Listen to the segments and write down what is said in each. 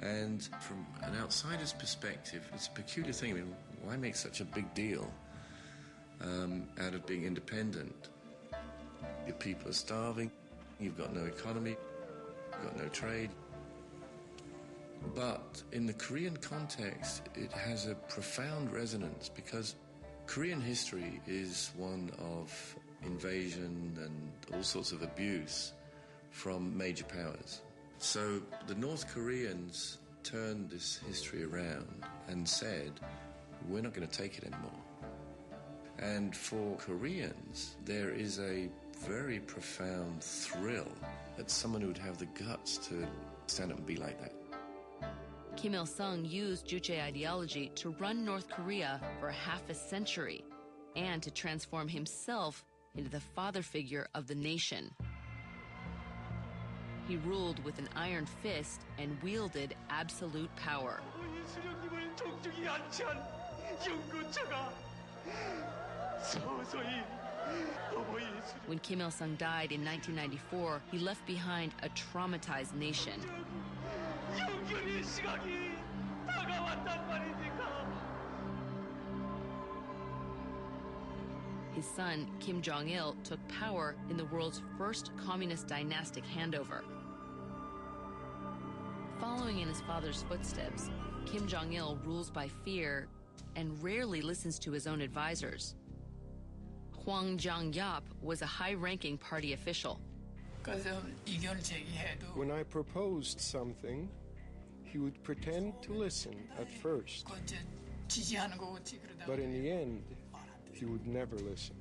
And from an outsider's perspective, it's a peculiar thing. I mean, why make such a big deal out of being independent? Your people are starving, you've got no economy, you've got no trade. But in the Korean context, it has a profound resonance because Korean history is one of invasion and all sorts of abuse from major powers. So the North Koreans turned this history around and said, we're not going to take it anymore. And for Koreans, there is a very profound thrill that someone who would have the guts to stand up and be like that. Kim Il-sung used Juche ideology to run North Korea for half a century and to transform himself into the father figure of the nation. He ruled with an iron fist and wielded absolute power. When Kim Il-sung died in 1994, he left behind a traumatized nation. His son, Kim Jong-il, took power in the world's first communist dynastic handover. Following in his father's footsteps, Kim Jong-il rules by fear and rarely listens to his own advisors. Hwang Jong-yap was a high-ranking party official. When I proposed something, he would pretend to listen at first, but in the end, he would never listen.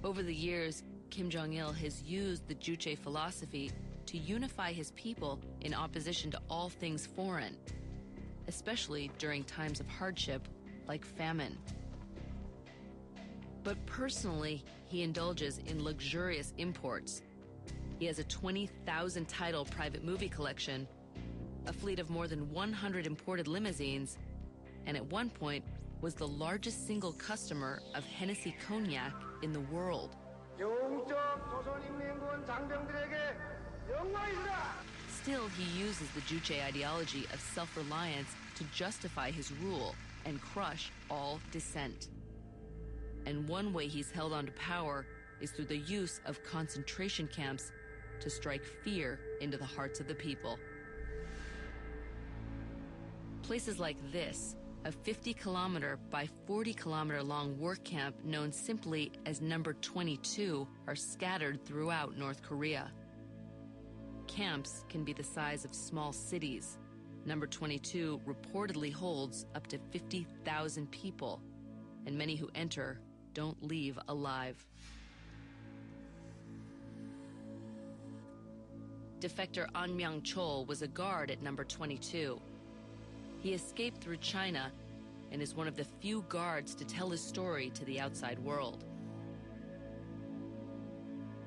Over the years, Kim Jong-il has used the Juche philosophy to unify his people in opposition to all things foreign, especially during times of hardship like famine. But personally, he indulges in luxurious imports. He has a 20,000 title private movie collection, a fleet of more than 100 imported limousines, and at one point was the largest single customer of Hennessy cognac in the world. Still, he uses the Juche ideology of self-reliance to justify his rule and crush all dissent. And one way he's held on to power is through the use of concentration camps to strike fear into the hearts of the people. Places like this, a 50-kilometer by 40-kilometer long work camp known simply as Number 22, are scattered throughout North Korea. Camps can be the size of small cities. Number 22 reportedly holds up to 50,000 people, and many who enter don't leave alive. Defector An Myung-chol was a guard at Number 22. He escaped through China and is one of the few guards to tell his story to the outside world.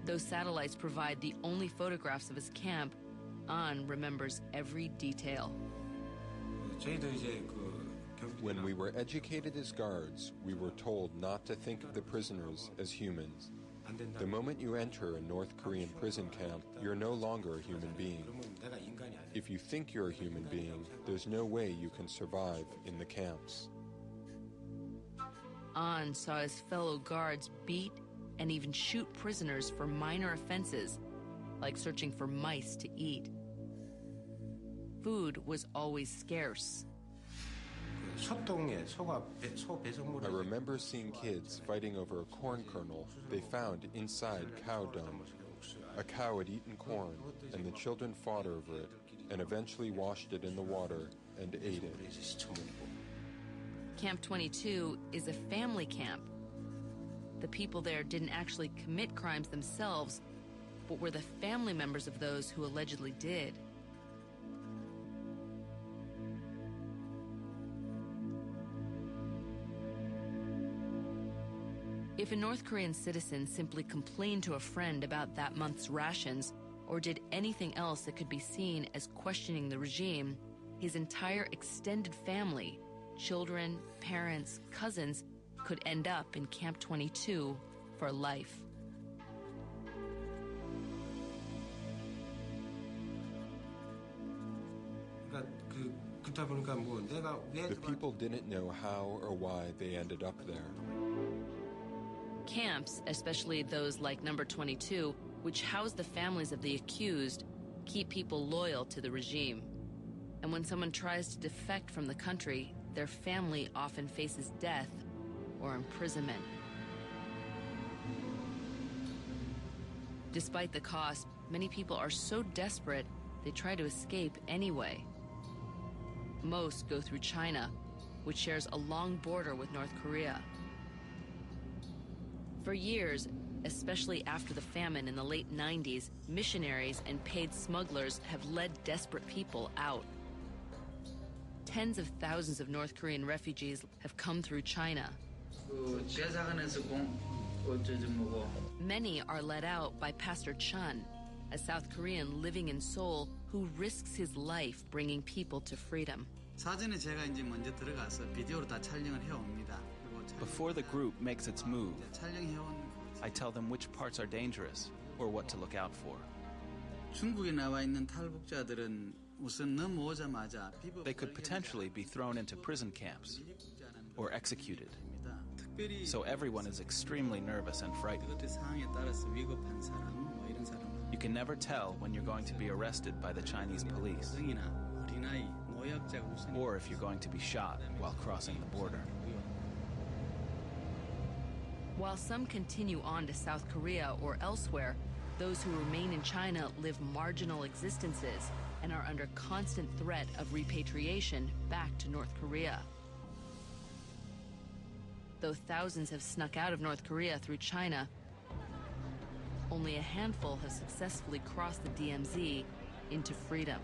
Though satellites provide the only photographs of his camp, An remembers every detail. When we were educated as guards, we were told not to think of the prisoners as humans. The moment you enter a North Korean prison camp, you're no longer a human being. If you think you're a human being, there's no way you can survive in the camps. An saw his fellow guards beat and even shoot prisoners for minor offenses, like searching for mice to eat. Food was always scarce. I remember seeing kids fighting over a corn kernel they found inside cow dung. A cow had eaten corn, and the children fought over it, and eventually washed it in the water and ate it. Camp 22 is a family camp. The people there didn't actually commit crimes themselves, but were the family members of those who allegedly did. If a North Korean citizen simply complained to a friend about that month's rations or did anything else that could be seen as questioning the regime, his entire extended family, children, parents, cousins, could end up in Camp 22 for life. The people didn't know how or why they ended up there. Camps, especially those like number 22, which house the families of the accused, keep people loyal to the regime. And when someone tries to defect from the country, their family often faces death or imprisonment. Despite the cost, many people are so desperate they try to escape anyway. Most go through China, which shares a long border with North Korea. For years, especially after the famine in the late 90s, missionaries and paid smugglers have led desperate people out. Tens of thousands of North Korean refugees have come through China. Many are led out by Pastor Chun, a South Korean living in Seoul who risks his life bringing people to freedom. Before the group makes its move, I tell them which parts are dangerous or what to look out for. They could potentially be thrown into prison camps or executed. So everyone is extremely nervous and frightened. You can never tell when you're going to be arrested by the Chinese police or if you're going to be shot while crossing the border. While some continue on to South Korea or elsewhere, those who remain in China live marginal existences and are under constant threat of repatriation back to North Korea. Though thousands have snuck out of North Korea through China, only a handful have successfully crossed the DMZ into freedom.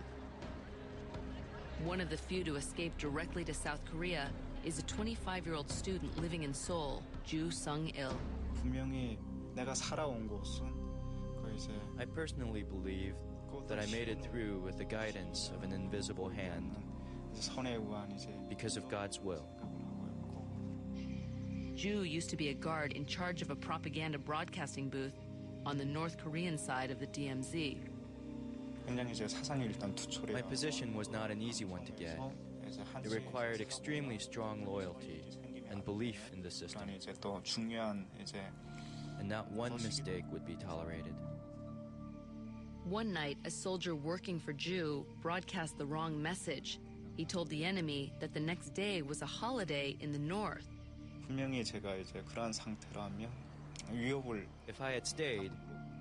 One of the few to escape directly to South Korea is a 25-year-old student living in Seoul, Ju Sung-il. I personally believe that I made it through with the guidance of an invisible hand because of God's will. Ju used to be a guard in charge of a propaganda broadcasting booth on the North Korean side of the DMZ. My position was not an easy one to get. It required extremely strong loyalty and belief in the system. And not one mistake would be tolerated. One night, a soldier working for Ju broadcast the wrong message. He told the enemy that the next day was a holiday in the north. If I had stayed,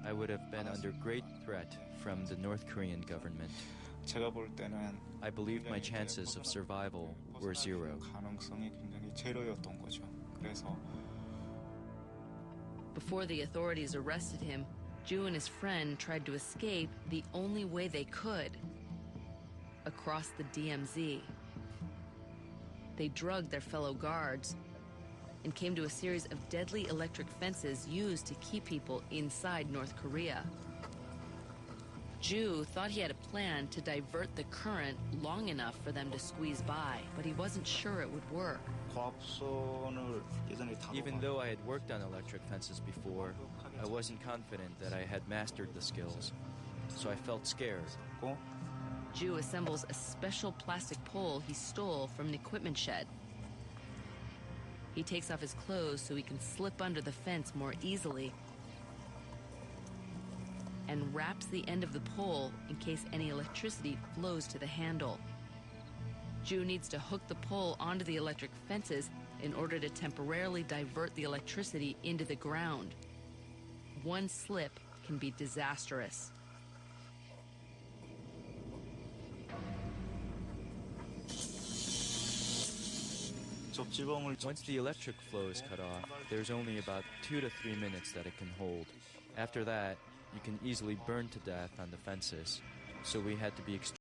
I would have been under great threat from the North Korean government. I believed my chances of survival were zero. Before the authorities arrested him, Ju and his friend tried to escape the only way they could, across the DMZ. They drugged their fellow guards and came to a series of deadly electric fences used to keep people inside North Korea. Ju thought he had a plan to divert the current long enough for them to squeeze by, but he wasn't sure it would work. Even though I had worked on electric fences before, I wasn't confident that I had mastered the skills, so I felt scared. Ju assembles a special plastic pole he stole from an equipment shed. He takes off his clothes so he can slip under the fence more easily and wraps the end of the pole in case any electricity flows to the handle. Ju needs to hook the pole onto the electric fences in order to temporarily divert the electricity into the ground. One slip can be disastrous. Once the electric flow is cut off, there's only about 2 to 3 minutes that it can hold. After that, you can easily burn to death on the fences, so we had to be extremely